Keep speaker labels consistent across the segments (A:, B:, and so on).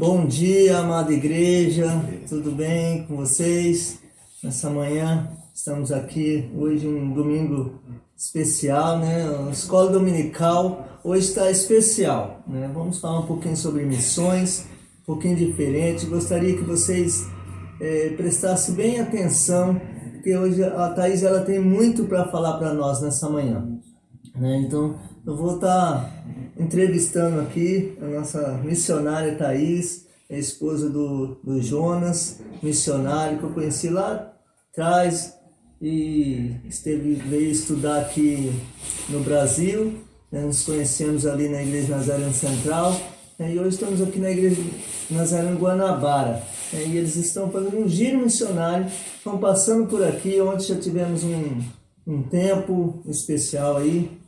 A: Bom dia, amada igreja, tudo bem com vocês? Nessa manhã estamos aqui, hoje um domingo especial, né? A escola dominical hoje está especial, né? Vamos falar um pouquinho sobre missões, um pouquinho diferente. Gostaria que vocês prestassem bem atenção, porque hoje a Thaís ela tem muito para falar para nós nessa manhã, né? Então eu vou estar entrevistando aqui a nossa missionária Thaís, a esposa do Jonas, missionário que eu conheci lá atrás e veio estudar aqui no Brasil, né? Nos conhecemos ali na Igreja Nazareno Central, né? E hoje estamos aqui na Igreja Nazareno Guanabara, né? E eles estão fazendo um giro missionário, estão passando por aqui, onde já tivemos um tempo especial aí,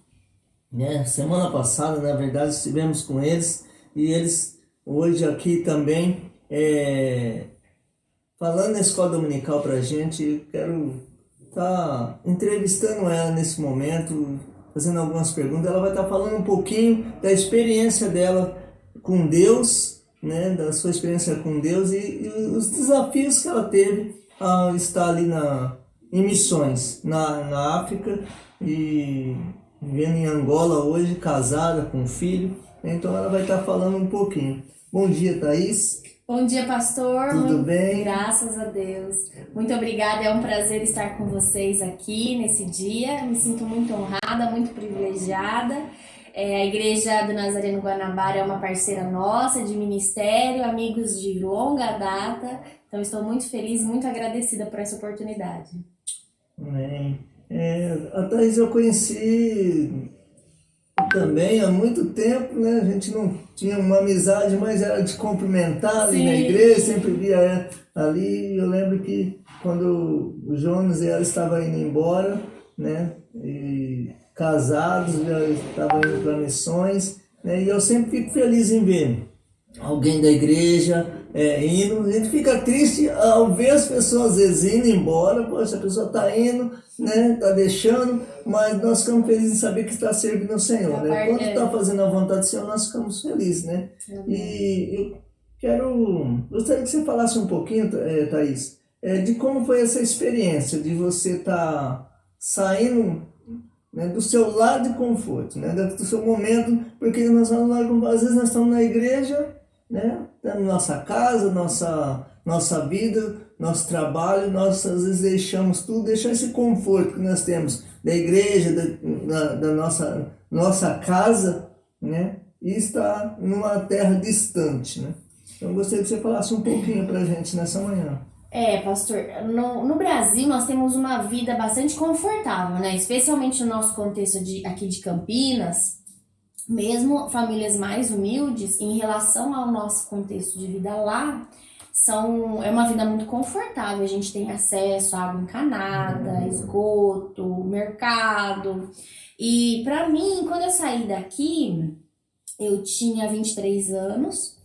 A: né? Semana passada, na verdade, estivemos com eles e eles hoje aqui também falando na escola dominical para a gente. Quero estar entrevistando ela nesse momento, fazendo algumas perguntas. Ela vai estar falando um pouquinho da experiência dela com Deus, né? Da sua experiência com Deus e os desafios que ela teve ao estar ali em missões na África e vivendo em Angola hoje, casada com um filho. Então ela vai estar falando um pouquinho. Bom dia, Thaís.
B: Bom dia, pastor.
A: Tudo bem?
B: Graças a Deus. Muito obrigada, é um prazer estar com vocês aqui nesse dia. Me sinto muito honrada, muito privilegiada. A Igreja do Nazareno Guanabara é uma parceira nossa de ministério, amigos de longa data. Então estou muito feliz, muito agradecida por essa oportunidade.
A: Amém. A Thaís eu conheci também há muito tempo, né? A gente não tinha uma amizade, mas era de cumprimentar ali na igreja, sempre via ela ali. Eu lembro que quando o Jonas e ela estavam indo embora, né? E casados, já estavam indo para missões, né? E eu sempre fico feliz em ver alguém da igreja indo. A gente fica triste ao ver as pessoas às vezes indo embora. Poxa, a pessoa está indo, né? Está deixando, mas nós ficamos felizes em saber que está servindo ao Senhor, né? Quando está fazendo a vontade do Senhor, nós ficamos felizes, né? E eu gostaria que você falasse um pouquinho, Thaís, de como foi essa experiência de você estar saindo, né, do seu lado de conforto, né, do seu momento, porque às vezes nós estamos na igreja, né, na nossa casa, nossa vida, nosso trabalho, nós às vezes deixamos tudo, deixamos esse conforto que nós temos da igreja, da nossa casa, né, e está numa terra distante, né. Então eu gostaria que você falasse um pouquinho para a gente nessa manhã.
B: Pastor, no Brasil nós temos uma vida bastante confortável, né? Especialmente no nosso contexto aqui de Campinas, mesmo famílias mais humildes, em relação ao nosso contexto de vida lá, é uma vida muito confortável. A gente tem acesso à água encanada, esgoto, mercado. E para mim, quando eu saí daqui, eu tinha 23 anos.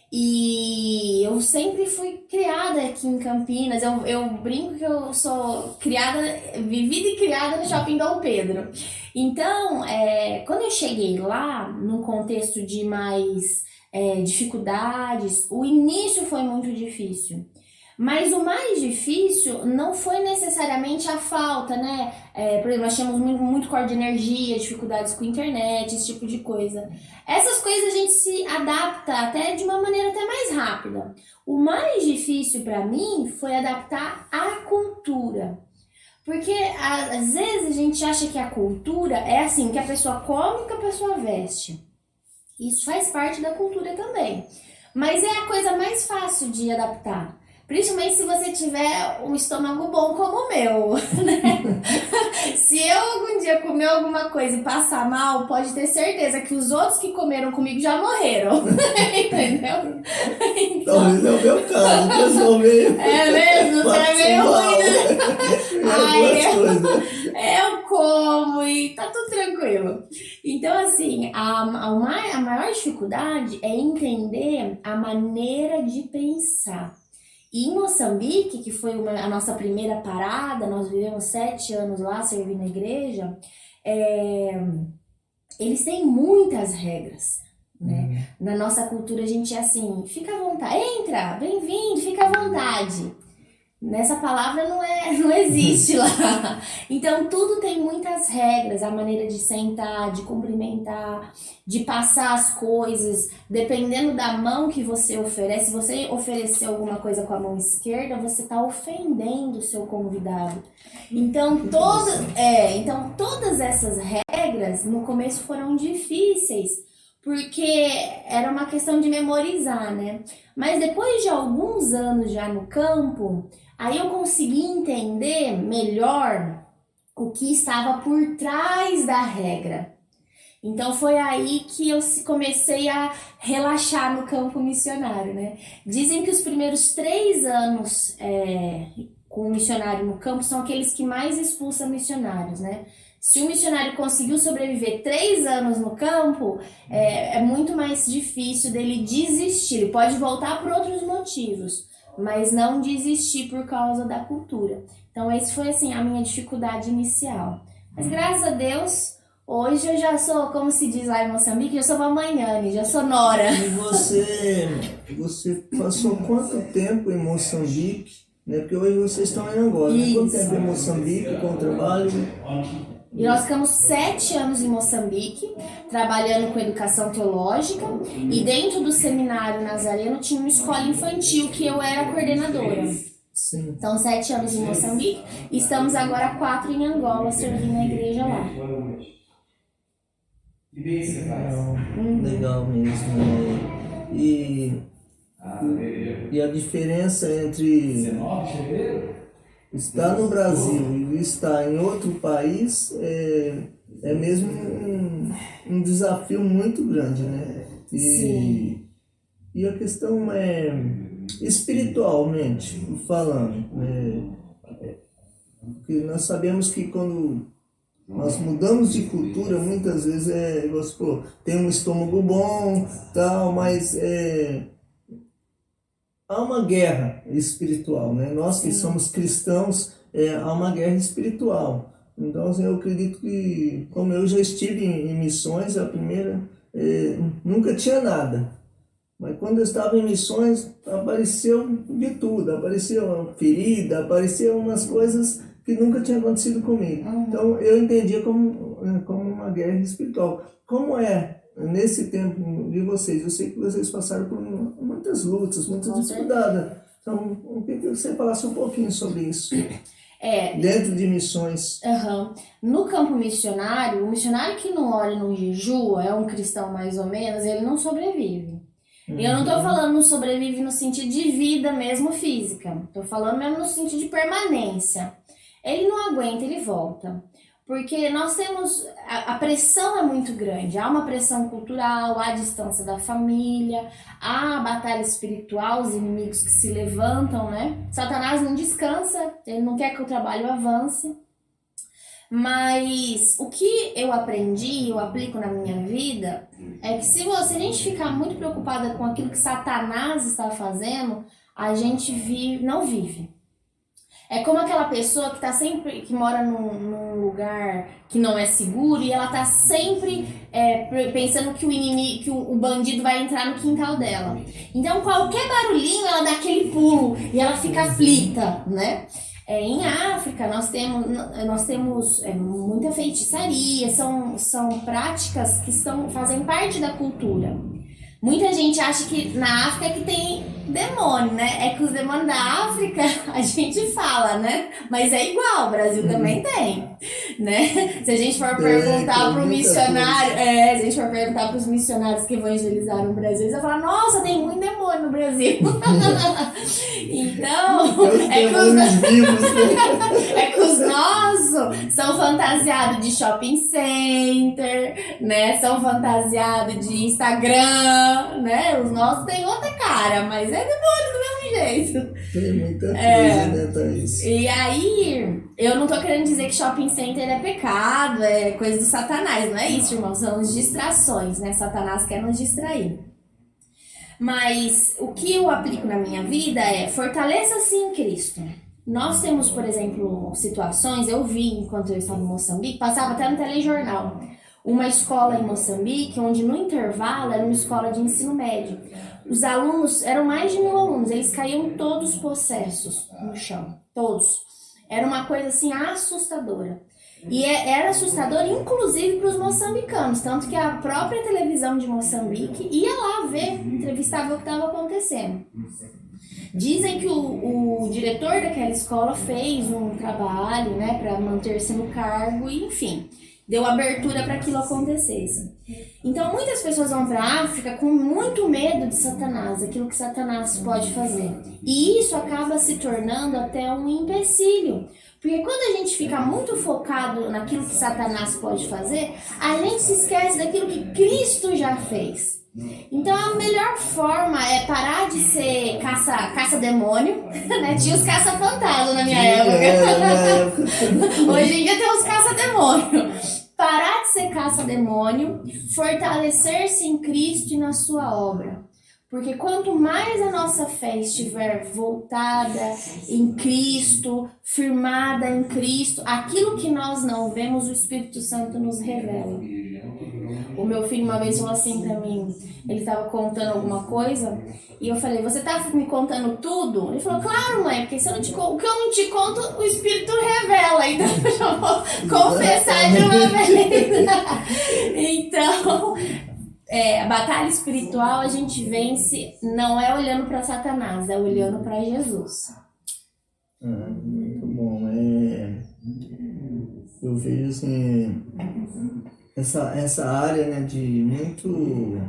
B: E eu sempre fui criada aqui em Campinas. Eu brinco que eu sou vivida e criada no Shopping Dom Pedro. Então, quando eu cheguei lá, num contexto de mais dificuldades, o início foi muito difícil. Mas o mais difícil não foi necessariamente a falta, né? Por exemplo, nós tínhamos muito corte de energia, dificuldades com internet, esse tipo de coisa. Essas coisas a gente se adapta até de uma maneira até mais rápida. O mais difícil para mim foi adaptar a cultura. Porque às vezes a gente acha que a cultura é assim, que a pessoa come e que a pessoa veste. Isso faz parte da cultura também. Mas é a coisa mais fácil de adaptar. Principalmente se você tiver um estômago bom como o meu, né? Se eu algum dia comer alguma coisa e passar mal, pode ter certeza que os outros que comeram comigo já morreram. Entendeu?
A: Então, talvez é o meu caso, que eu sou meio...
B: É mesmo? Você é meio ruim, né? Eu como e tá tudo tranquilo. Então, assim, a maior dificuldade é entender a maneira de pensar. E em Moçambique, que foi a nossa primeira parada, nós vivemos 7 anos lá servindo na igreja, eles têm muitas regras. né? Na nossa cultura a gente é assim, fica à vontade, entra, bem-vindo, fica à vontade. Nessa palavra não existe lá. Então tudo tem muitas regras, a maneira de sentar, de cumprimentar, de passar as coisas, dependendo da mão que você oferece. Se você oferecer alguma coisa com a mão esquerda, você está ofendendo o seu convidado. Então todas essas regras no começo foram difíceis, porque era uma questão de memorizar, né? Mas depois de alguns anos já no campo, aí eu consegui entender melhor o que estava por trás da regra. Então foi aí que eu comecei a relaxar no campo missionário, né? Dizem que os primeiros 3 anos com o missionário no campo são aqueles que mais expulsam missionários, né? Se o missionário conseguiu sobreviver 3 anos no campo, é muito mais difícil dele desistir. Ele pode voltar por outros motivos, mas não desistir por causa da cultura. Então, esse foi, assim, a minha dificuldade inicial. Mas, graças a Deus, hoje eu já sou, como se diz lá em Moçambique, já sou mamãe, já sou nora.
A: E você passou quanto tempo em Moçambique? Né? Porque hoje vocês estão em Angola. Né? Quanto tempo em Moçambique com o trabalho?
B: E nós ficamos 7 anos em Moçambique, trabalhando com educação teológica, e dentro do seminário Nazareno tinha uma escola infantil que eu era coordenadora.
A: Sim.
B: Então, 7 anos em Moçambique, e estamos agora 4 em Angola, servindo a igreja lá.
A: Legal mesmo. Né? E a diferença entre estar no Brasil e estar em outro país é mesmo um desafio muito grande, né?
B: Sim.
A: E a questão é espiritualmente falando, porque nós sabemos que quando nós mudamos de cultura, muitas vezes tem um estômago bom, tal, mas há uma guerra espiritual, né? Nós que somos cristãos, há uma guerra espiritual. Então, assim, eu acredito que, como eu já estive em missões, a primeira, nunca tinha nada. Mas quando eu estava em missões, apareceu de tudo. Apareceu uma ferida, apareceu umas coisas que nunca tinha acontecido comigo. Então, eu entendia como uma guerra espiritual. Como é nesse tempo de vocês? Eu sei que vocês passaram por muitas lutas, muitas dificuldades. Então, eu queria que você falasse um pouquinho sobre isso. Dentro de missões.
B: No campo missionário, o missionário que não ora e não jejua, é um cristão mais ou menos, ele não sobrevive. E eu não tô falando não sobrevive no sentido de vida mesmo física. Tô falando mesmo no sentido de permanência. Ele não aguenta, ele volta. Porque nós temos... A pressão é muito grande. Há uma pressão cultural, há a distância da família, há a batalha espiritual, os inimigos que se levantam, né? Satanás não descansa, ele não quer que o trabalho avance. Mas o que eu aprendi, eu aplico na minha vida, é que se a gente ficar muito preocupada com aquilo que Satanás está fazendo, a gente não vive. É como aquela pessoa que mora num lugar que não é seguro e ela tá sempre pensando que o bandido vai entrar no quintal dela. Então qualquer barulhinho ela dá aquele pulo e ela fica aflita, né? Em África nós temos muita feitiçaria, são práticas que fazem parte da cultura. Muita gente acha que na África é que tem demônio, né? É que os demônios da África a gente fala, né? Mas é igual, o Brasil também tem, né? Se a gente for perguntar pro missionário, se a gente for perguntar pros missionários que evangelizaram o Brasil, eles vão falar, nossa, tem muito demônio no Brasil. Então, é que os nossos são fantasiados de shopping center, né? São fantasiados de Instagram, né? Os nossos têm outra cara, mas é demônio do mesmo jeito.
A: Tem muita coisa, né, Thaís?
B: E aí, eu não tô querendo dizer que shopping center é pecado, é coisa do Satanás, não é isso, irmão? São as distrações, né? Satanás quer nos distrair. Mas o que eu aplico na minha vida é fortaleça-se em Cristo. Nós temos, por exemplo, situações, eu vi enquanto eu estava em Moçambique, passava até no telejornal. uma escola em Moçambique, onde no intervalo era uma escola de ensino médio. Os alunos, eram mais de 1.000 alunos, eles caíam todos possessos no chão, todos. Era uma coisa assim assustadora. E era assustador, inclusive, para os moçambicanos, tanto que a própria televisão de Moçambique ia lá ver, entrevistar, ver o que estava acontecendo. Dizem que o diretor daquela escola fez um trabalho, né, para manter-se no cargo e, enfim, deu abertura para aquilo acontecesse. Então, muitas pessoas vão para a África com muito medo de Satanás, aquilo que Satanás pode fazer. E isso acaba se tornando até um empecilho. Porque quando a gente fica muito focado naquilo que Satanás pode fazer, a gente se esquece daquilo que Cristo já fez. Então a melhor forma é parar de ser caça-demônio, né? Tinha os caça-fantasma na minha época. Hoje em dia tem os caça-demônio. Parar de ser caça-demônio, fortalecer-se em Cristo e na sua obra. Porque quanto mais a nossa fé estiver voltada em Cristo, firmada em Cristo, aquilo que nós não vemos, o Espírito Santo nos revela. O meu filho uma vez falou assim pra mim, ele estava contando alguma coisa, e eu falei, você tá me contando tudo? Ele falou, claro, mãe, porque se eu não te o que eu não te conto, o Espírito revela, então eu já vou confessar de uma vez. Então... a batalha espiritual a gente vence não é olhando para Satanás, é olhando para Jesus.
A: Muito bom. Eu vejo assim, essa área, né, de muito,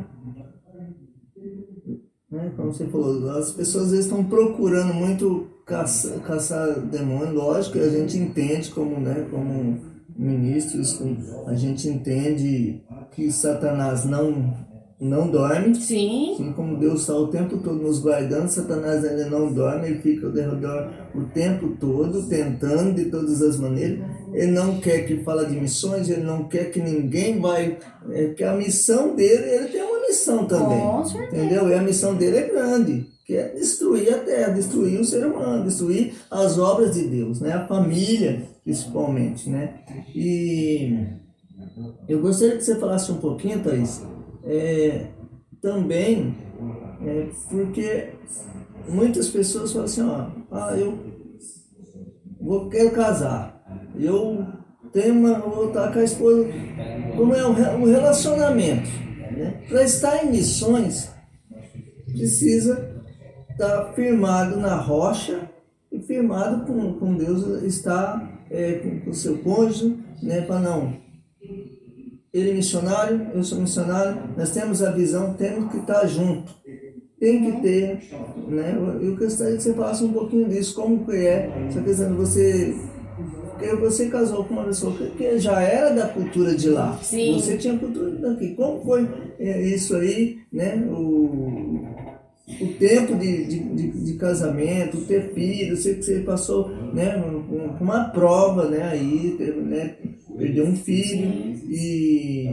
A: né, como você falou, as pessoas às vezes estão procurando muito caçar demônio. Lógico que a gente entende como, né, como ministros, a gente entende que Satanás não dorme.
B: Sim.
A: Assim como Deus está o tempo todo nos guardando, Satanás ainda não dorme, ele fica ao redor o tempo todo, tentando de todas as maneiras. Ele não quer que fale de missões, ele não quer que ninguém vai... que a missão dele, ele tem uma missão também.
B: Com certeza.
A: Entendeu? E a missão dele é grande, que é destruir a terra, destruir o ser humano, destruir as obras de Deus, né? A família, principalmente, né? E eu gostaria que você falasse um pouquinho, Thaís, também, porque muitas pessoas falam assim, quero casar, eu vou estar com a esposa, como é o relacionamento, né? Para estar em missões, precisa estar firmado na rocha e firmado com Deus, estar com o seu cônjuge, né? Para não... Ele é missionário, eu sou missionário, nós temos a visão, temos que estar junto. Tem que ter, né? Eu gostaria que você falasse um pouquinho disso, como que é essa questão de você casou com uma pessoa que já era da cultura de lá.
B: Sim.
A: Você tinha cultura daqui. Como foi isso aí, né? O tempo de casamento, ter filho, você passou, né, uma prova, né, aí, né, perdeu um filho. E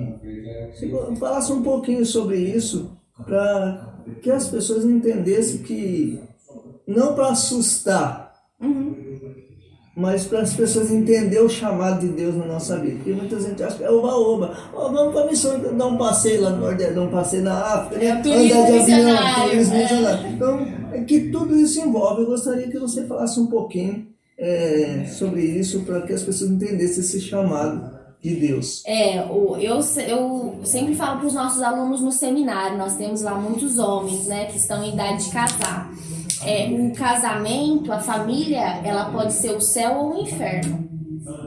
A: se falasse um pouquinho sobre isso, para que as pessoas entendessem que, não para assustar, mas para as pessoas entenderem o chamado de Deus na nossa vida. Porque muita gente acha que é oba-oba. Vamos para a missão, dar um passeio lá no Nordeste, dar um passeio na África, né? Andar de avião, turismo missionário. Então, que tudo isso envolve. Eu gostaria que você falasse um pouquinho sobre isso, para que as pessoas entendessem esse chamado de Deus.
B: Eu sempre falo para os nossos alunos no seminário, nós temos lá muitos homens, né, que estão em idade de casar. O casamento, a família, ela pode ser o céu ou o inferno,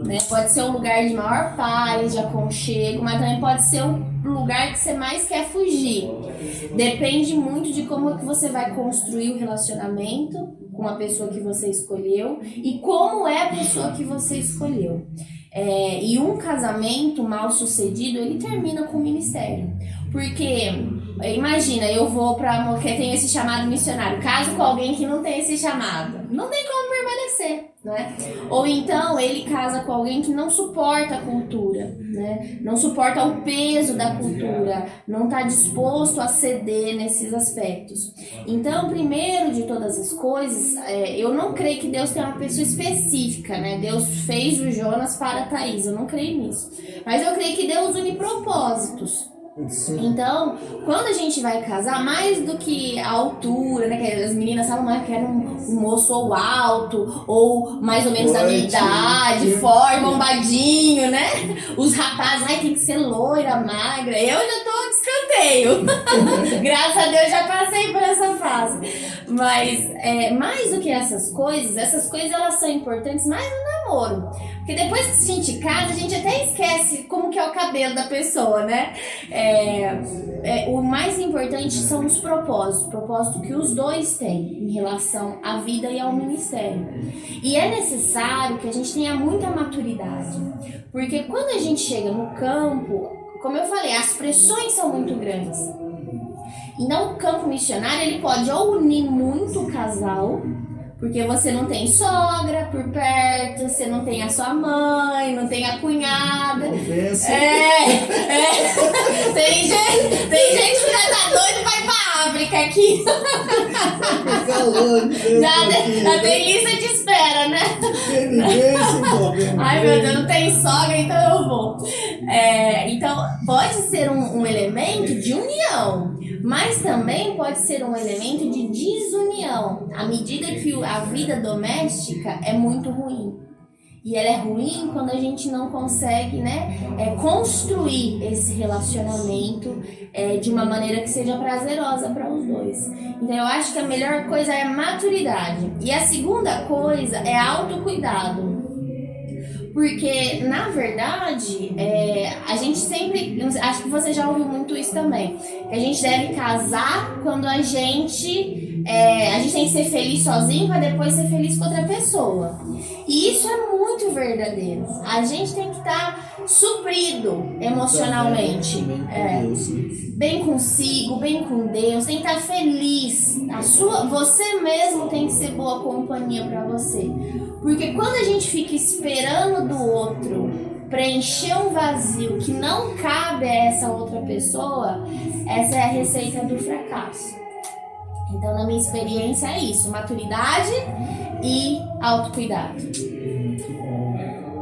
B: né? Pode ser um lugar de maior paz, de aconchego, mas também pode ser um lugar que você mais quer fugir. Depende muito de como que você vai construir o relacionamento com a pessoa que você escolheu e como é a pessoa que você escolheu. E um casamento mal sucedido, ele termina com o ministério. Porque, imagina, eu vou para quem tem esse chamado missionário, caso com alguém que não tem esse chamado, não tem como permanecer, né? Ou então ele casa com alguém que não suporta a cultura, né? Não suporta o peso da cultura, não está disposto a ceder nesses aspectos. Então, primeiro de todas as coisas, eu não creio que Deus tem uma pessoa específica, né? Deus fez o Jonas para a Thaís, eu não creio nisso. Mas eu creio que Deus une propósitos.
A: Sim.
B: Então, quando a gente vai casar, mais do que a altura, né? Que as meninas falam, que era um moço ou alto, ou mais ou menos da minha idade, forte, bombadinho, né? Os rapazes, tem que ser loira, magra. Eu já tô de escanteio. Graças a Deus já passei por essa fase. Mas, mais do que essas coisas elas são importantes mais no namoro. Porque depois que a gente casa, a gente até esquece como que é o cabelo da pessoa, né? O mais importante são os propósitos. O propósito que os dois têm em relação à vida e ao ministério. E é necessário que a gente tenha muita maturidade. Porque quando a gente chega no campo, como eu falei, as pressões são muito grandes. Então o campo missionário, ele pode ou unir muito o casal, porque você não tem sogra por perto, você não tem a sua mãe, não tem a cunhada. Tem gente que já tá doido e vai pra África aqui. Já tem lista de espera, né? Ai meu Deus, não tem sogra, então eu vou. Então pode ser um elemento de união, mas também pode ser um elemento de desunião, à medida que a vida doméstica é muito ruim. E ela é ruim quando a gente não consegue, né, construir esse relacionamento de uma maneira que seja prazerosa para os dois. Então eu acho que a melhor coisa é a maturidade. E a segunda coisa é autocuidado. Porque, na verdade, a gente sempre... Acho que você já ouviu muito isso também. Que a gente deve casar quando a gente tem que ser feliz sozinho para depois ser feliz com outra pessoa. E isso é muito verdadeiro. A gente tem que estar suprido emocionalmente. Bem consigo, bem com Deus. Tem que estar feliz. Você mesmo tem que ser boa companhia para você. Porque quando a gente fica esperando do outro preencher um vazio que não cabe a essa outra pessoa, essa é a receita do fracasso. Então, na minha experiência, é isso: maturidade e autocuidado.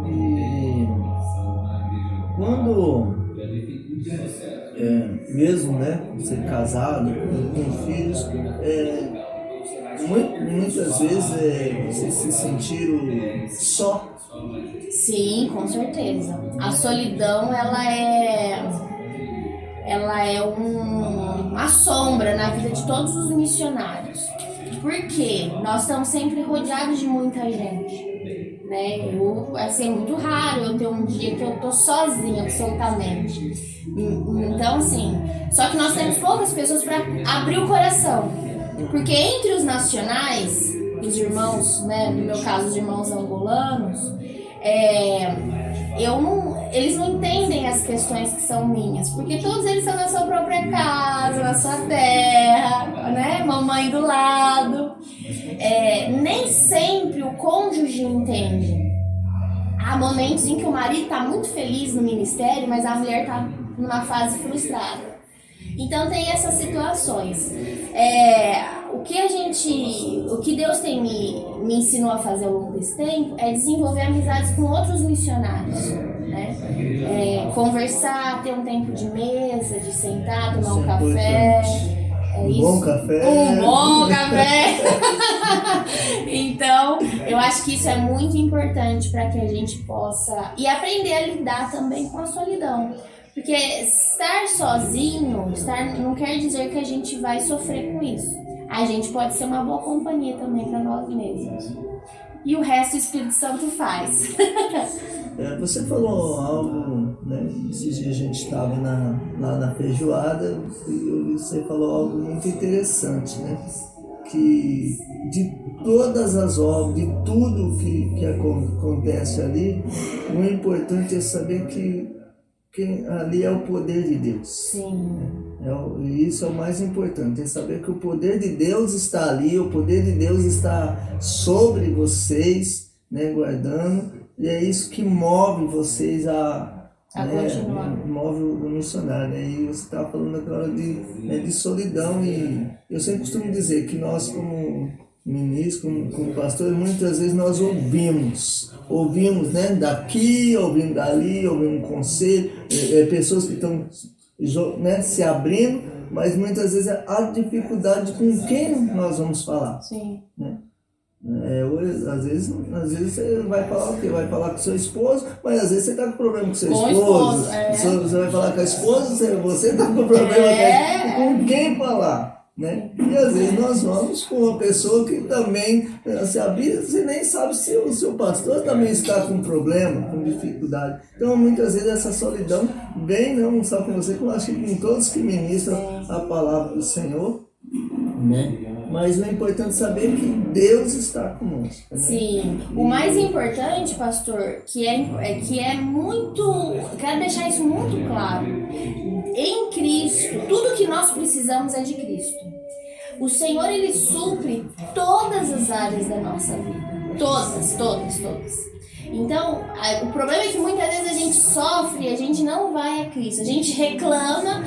A: E quando, mesmo, né, você casado, com filhos, muitas vezes vocês se sentiram só.
B: Sim, com certeza. A solidão, ela é uma sombra na vida de todos os missionários. Porque nós estamos sempre rodeados de muita gente, né? É muito raro eu ter um dia que eu tô sozinha absolutamente. Então, assim, só que nós temos poucas pessoas para abrir o coração. Porque entre os nacionais, os irmãos, né, no meu caso os irmãos angolanos, eles não entendem as questões que são minhas, porque todos eles estão na sua própria casa, na sua terra, né, mamãe do lado. Nem sempre o cônjuge entende. Há momentos em que o marido está muito feliz no ministério, mas a mulher está numa fase frustrada. Então tem essas situações. O que Deus tem me ensinou a fazer ao longo desse tempo é desenvolver amizades com outros missionários, né? Conversar, ter um tempo de mesa, de sentar, tomar um café.
A: Bom café.
B: Um bom café. Então, eu acho que isso é muito importante para que a gente possa aprender a lidar também com a solidão. Porque estar sozinho, não quer dizer que a gente vai sofrer com isso. A gente pode ser uma boa companhia também para nós mesmos. E o resto o Espírito Santo faz.
A: Você falou algo, né? Esses dias a gente estava lá na feijoada e você falou algo muito interessante, né? Que de todas as obras, de tudo que acontece ali, o importante é saber que ali é o poder de Deus.
B: Sim.
A: Isso é o mais importante, é saber que o poder de Deus está ali, o poder de Deus está sobre vocês, né, guardando, e é isso que move vocês a
B: continuar.
A: Move o missionário, né? E você estava falando agora de solidão, e eu sempre costumo dizer que nós, como ministros, como pastores, muitas vezes nós ouvimos, né, daqui, ouvimos dali, ouvimos um conselho, pessoas que estão, né, se abrindo, mas muitas vezes há dificuldade com quem nós vamos falar.
B: Sim.
A: Né? Às vezes você vai falar o quê? Vai falar com seu esposo, mas às vezes você está com problema com seu esposo. Você vai falar com a esposa, você está com problema com quem falar. Né? E às vezes nós vamos com uma pessoa que também se abre, você nem sabe se o seu pastor também está com problema, com dificuldade. Então muitas vezes essa solidão vem não só com você, como acho que com todos que ministram a palavra do Senhor. Né? Mas o importante é saber que Deus está conosco. Né?
B: Sim. O mais importante, pastor, que é muito... Quero deixar isso muito claro. Em Cristo, tudo que nós precisamos é de Cristo. O Senhor, Ele supre todas as áreas da nossa vida. Todas. Então, o problema é que muitas vezes a gente sofre e a gente não vai a Cristo. A gente reclama,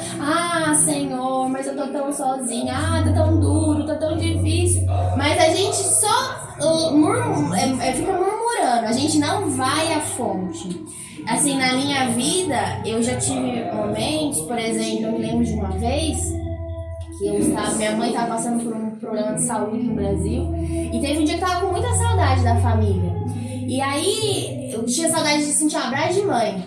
B: Senhor, mas eu tô tão sozinha, tá tão duro, tá tão difícil. Mas a gente só fica murmurando, a gente não vai à fonte. Assim, na minha vida, eu já tive momentos, por exemplo, eu me lembro de uma vez que minha mãe estava passando por um problema de saúde no Brasil, e teve um dia que eu tava com muita saudade da família. E aí, eu tinha saudade de sentir um abraço de mãe.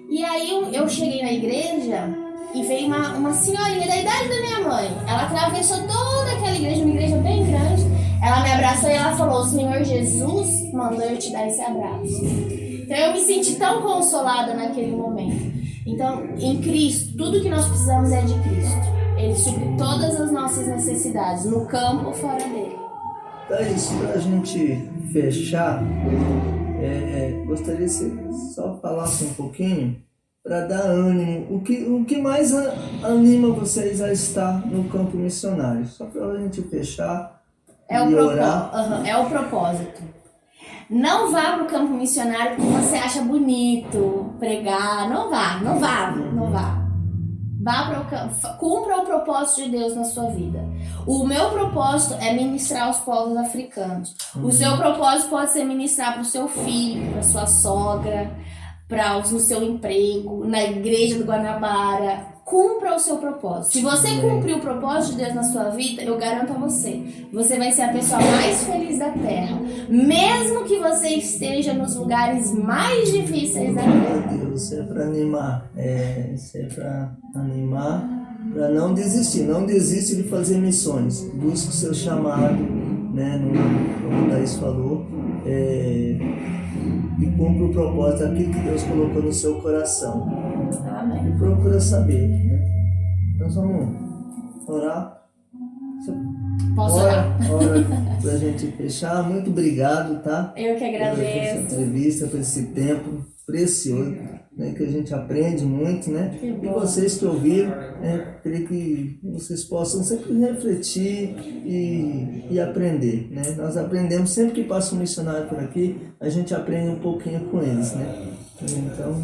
B: E aí, eu cheguei na igreja e veio uma senhorinha da idade da minha mãe. Ela atravessou toda aquela igreja, uma igreja bem grande. Ela me abraçou e ela falou: o Senhor Jesus mandou eu te dar esse abraço. Então, eu me senti tão consolada naquele momento. Então, em Cristo, tudo que nós precisamos é de Cristo. Ele supre todas as nossas necessidades, no campo ou fora dele.
A: Então é isso, para a gente fechar, gostaria que você só falasse um pouquinho para dar ânimo. O que mais anima vocês a estar no campo missionário? Só para a gente fechar e orar.
B: É o propósito. Não vá para o campo missionário porque você acha bonito pregar. Não vá. Cumpra o propósito de Deus na sua vida. O meu propósito é ministrar aos povos africanos. O seu propósito pode ser ministrar para o seu filho, para sua sogra, no seu emprego, na igreja do Guanabara. Cumpra o seu propósito. Se você cumprir o propósito de Deus na sua vida, eu garanto a você, você vai ser a pessoa mais feliz da terra, mesmo que você esteja nos lugares mais difíceis da terra.
A: Deus, é para animar, para não desistir. Não desiste de fazer missões. Busque o seu chamado, né, como o Thaís falou, e cumpra o propósito, aquilo que Deus colocou no seu coração.
B: Amém.
A: E procura saber, né? Nós vamos orar.
B: Posso orar?
A: Ora pra gente fechar. Muito obrigado, tá?
B: Eu que agradeço.
A: Por essa entrevista, por esse tempo precioso, né? Que a gente aprende muito, né? E vocês que ouviram, creio que vocês possam sempre refletir e aprender, né? Nós aprendemos sempre que passa um missionário por aqui, a gente aprende um pouquinho com eles, né? Então,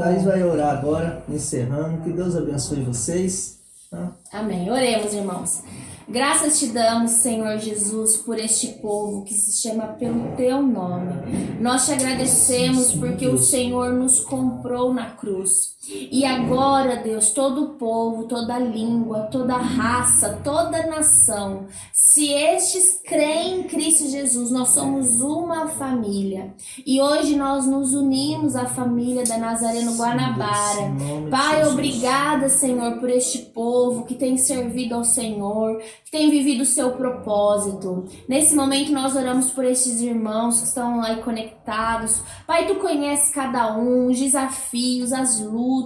A: Thaís vai orar agora, encerrando. Que Deus abençoe vocês. Tá?
B: Amém. Oremos, irmãos. Graças te damos, Senhor Jesus, por este povo que se chama pelo teu nome. Nós te agradecemos porque o Senhor nos comprou na cruz. E agora, Deus, todo o povo, toda língua, toda raça, toda nação, se estes creem em Cristo Jesus, nós somos uma família. E hoje nós nos unimos à família da Nazareno Guanabara. Pai, obrigada, Senhor, por este povo que tem servido ao Senhor, que tem vivido o seu propósito. Nesse momento nós oramos por estes irmãos que estão aí conectados. Pai, tu conheces cada um, os desafios, as lutas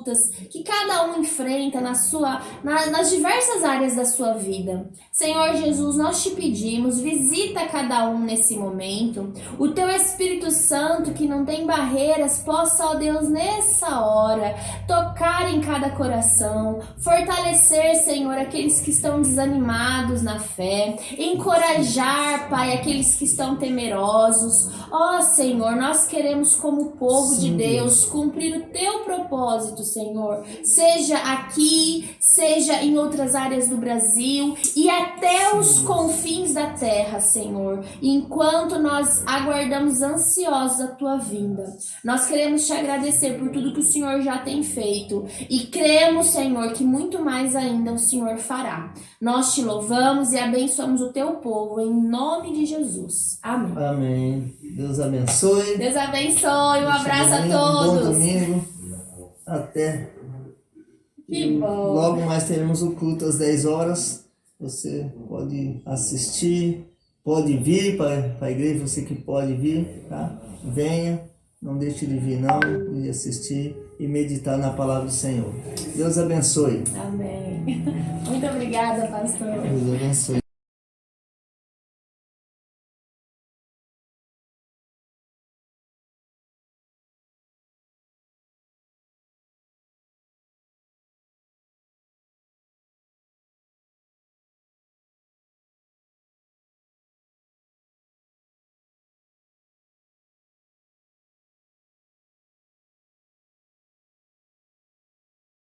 B: que cada um enfrenta nas diversas áreas da sua vida. Senhor Jesus, nós te pedimos, visita cada um nesse momento. O teu Espírito Santo, que não tem barreiras, possa, ó Deus, nessa hora, tocar em cada coração, fortalecer, Senhor, aqueles que estão desanimados na fé, encorajar, Pai, aqueles que estão temerosos. Ó Senhor, Senhor. Nós queremos, como povo de
A: Sim,
B: Deus, cumprir o teu propósito, Senhor. Seja aqui, seja em outras áreas do Brasil e até os confins da terra, Senhor. Enquanto nós aguardamos ansiosos a tua vinda, nós queremos te agradecer por tudo que o Senhor já tem feito e cremos, Senhor, que muito mais ainda o Senhor fará. Nós te louvamos e abençoamos o teu povo em nome de Jesus. Amém.
A: Amém. Deus abençoe.
B: Deus abençoe. Um abraço a
A: Um
B: todos.
A: bom domingo. Até.
B: Que bom.
A: Logo mais teremos o culto às 10 horas. Você pode assistir, pode vir para a igreja, você que pode vir, tá? Venha, não deixe de vir não, e assistir e meditar na palavra do Senhor. Deus abençoe.
B: Amém. Muito obrigada, pastor.
A: Deus abençoe.